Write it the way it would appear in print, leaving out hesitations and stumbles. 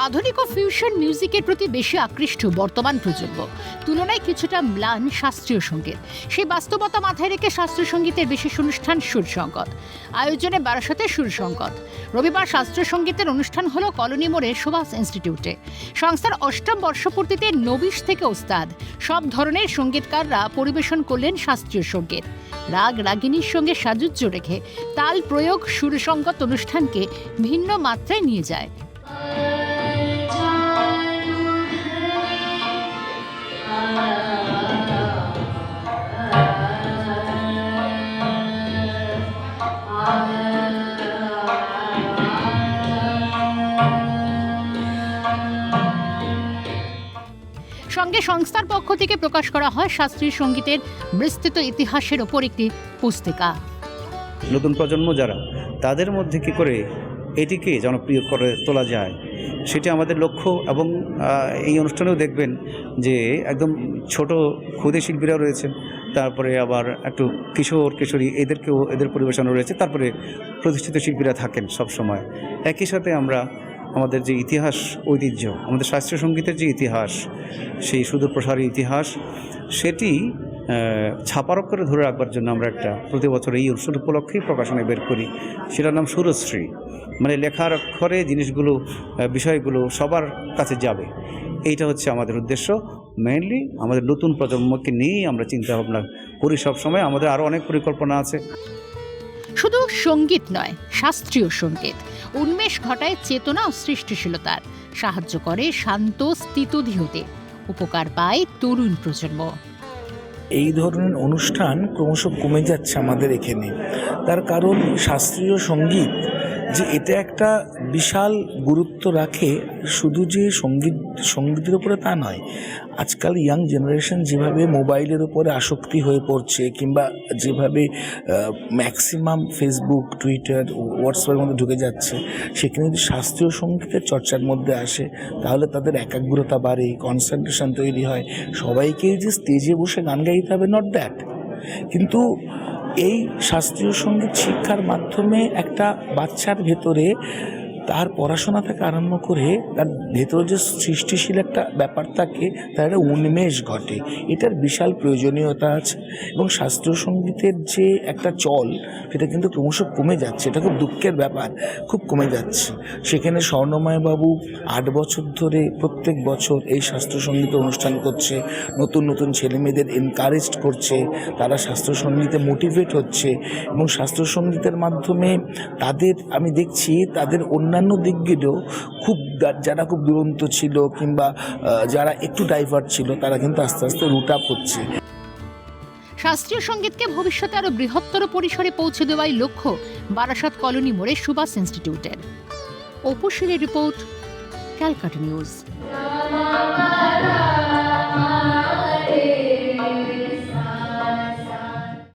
আধুনিক ও ফিউশন মিউজিকের প্রতি বেশি আকৃষ্ট বর্তমান প্রজন্ম, তুলনায় কিছুটা ম্লান শাস্ত্রীয় সঙ্গীত। সেই বাস্তবতা মাথায় রেখে শাস্ত্রীয় সঙ্গীতের বিশেষ অনুষ্ঠান সুরসঙ্গত আয়োজনে বারাসতে সুরসঙ্গত। রবিবার শাস্ত্রীয় সঙ্গীতের অনুষ্ঠান হলো কলোনি মোড়ের সুভাষ ইনস্টিটিউটে। সংস্থার অষ্টম বর্ষপূর্তিতে নবিশ থেকে ওস্তাদ সব ধরনের সঙ্গীতকাররা পরিবেশন করলেন শাস্ত্রীয় সঙ্গীত। রাগ রাগিনীর সঙ্গে সাযুজ্য রেখে তাল প্রয়োগ সুরসঙ্গত অনুষ্ঠানকে ভিন্ন মাত্রায় নিয়ে যায়। সঙ্গে সংস্থার পক্ষ থেকে প্রকাশ করা হয় শাস্ত্রীয় সঙ্গীতের বিস্তৃত ইতিহাসের ওপর একটি পুস্তিকা। নতুন প্রজন্ম যারা, তাদের মধ্যে কী করে এটিকে জনপ্রিয় করে তোলা যায় সেটি আমাদের লক্ষ্য। এবং এই অনুষ্ঠানেও দেখবেন যে একদম ছোট ক্ষুদে শিল্পীরাও রয়েছেন, তারপরে আবার একটু কিশোর কিশোরী এদের পরিবেশনও রয়েছে, তারপরে প্রতিষ্ঠিত শিল্পীরা থাকেন সব সময়। একই সাথে আমরা আমাদের যে ইতিহাস ঐতিহ্য, আমাদের শাস্ত্রীয় সঙ্গীতের যে ইতিহাস, সেই সুদূরপ্রসারী ইতিহাস, সেটি ছাপার করে ধরে রাখবার জন্য আমরা একটা প্রতি বছর এই অনুষ্ঠান উপলক্ষেই প্রকাশনা বের করি। সেটার নাম সুরশ্রী, মানে লেখার অক্ষরে জিনিসগুলো, বিষয়গুলো সবার কাছে যাবে। এইটা হচ্ছে আমাদের উদ্দেশ্য। মেইনলি আমাদের নতুন প্রজন্মকে নিয়েই আমরা চিন্তা ভাবনা করি সবসময়। আমাদের আরও অনেক পরিকল্পনা আছে। শুধু সঙ্গীত নয়, শাস্ত্রীয় সঙ্গীত উন্মেষ ঘটায় চেতনা ও সৃষ্টিশীলতার, সাহায্য করে শান্ত স্থিতধী হতে, উপকার পায় তরুণ প্রজন্ম। এই ধরনের অনুষ্ঠান ক্রমশ কমে যাচ্ছে আমাদের এখানে। তার কারণ শাস্ত্রীয় সঙ্গীত যে এটা একটা বিশাল গুরুত্ব রাখে, শুধু যে সঙ্গীতের উপরে তা নয়। আজকাল ইয়াং জেনারেশন যেভাবে মোবাইলের উপরে আসক্তি হয়ে পড়ছে, কিংবা যেভাবে ম্যাক্সিমাম ফেসবুক, টুইটার, হোয়াটসঅ্যাপের মধ্যে ঢুকে যাচ্ছে, সেখানে যদি শাস্ত্রীয় সঙ্গীতের চর্চার মধ্যে আসে তাহলে তাদের একাগ্রতা বাড়ে, কনসেন্ট্রেশন তৈরি হয়। সবাইকেই যে স্টেজে বসে গান গাইতে হবে, নট দ্যাট। কিন্তু এই শাস্ত্রীয় সঙ্গীত শিক্ষার মাধ্যমে একটা বাচ্চার ভেতরে তার পড়াশোনা থেকে আরম্ভ করে তার ভেতরে যে সৃষ্টিশীল একটা ব্যাপার থাকে, তার একটা উন্মেষ ঘটে। এটার বিশাল প্রয়োজনীয়তা আছে। এবং শাস্ত্রীয় সঙ্গীতের যে একটা চল, সেটা কিন্তু ক্রমশ কমে যাচ্ছে। এটা খুব দুঃখের ব্যাপার, খুব কমে যাচ্ছে। সেখানে স্বর্ণময় বাবু 8 বছর ধরে প্রত্যেক বছর এই শাস্ত্রীয় সঙ্গীত অনুষ্ঠান করছে, নতুন নতুন ছেলেমেয়েদের এনকারেজ করছে, তারা শাস্ত্রীয় সঙ্গীতে মোটিভেট হচ্ছে। এবং শাস্ত্রীয় সঙ্গীতের মাধ্যমে তাদের, আমি দেখছি তাদের অন্যান্য দিকগুলো খুব, যারা খুব দুরন্ত ছিল কিংবা যারা একটু ডাইভার্ট ছিল, তারা কিন্তু আস্তে আস্তে রুট আপ হচ্ছে। শাস্ত্রীয় সঙ্গীতকে ভবিষ্যতে আরো বৃহত্তর পরিসরে পৌঁছে দেওয়াই লক্ষ্য বারাসত কলোনি মোড়ে সুভাষ ইনস্টিটিউটের। অপু শীলের রিপোর্ট, ক্যালকাটা নিউজ।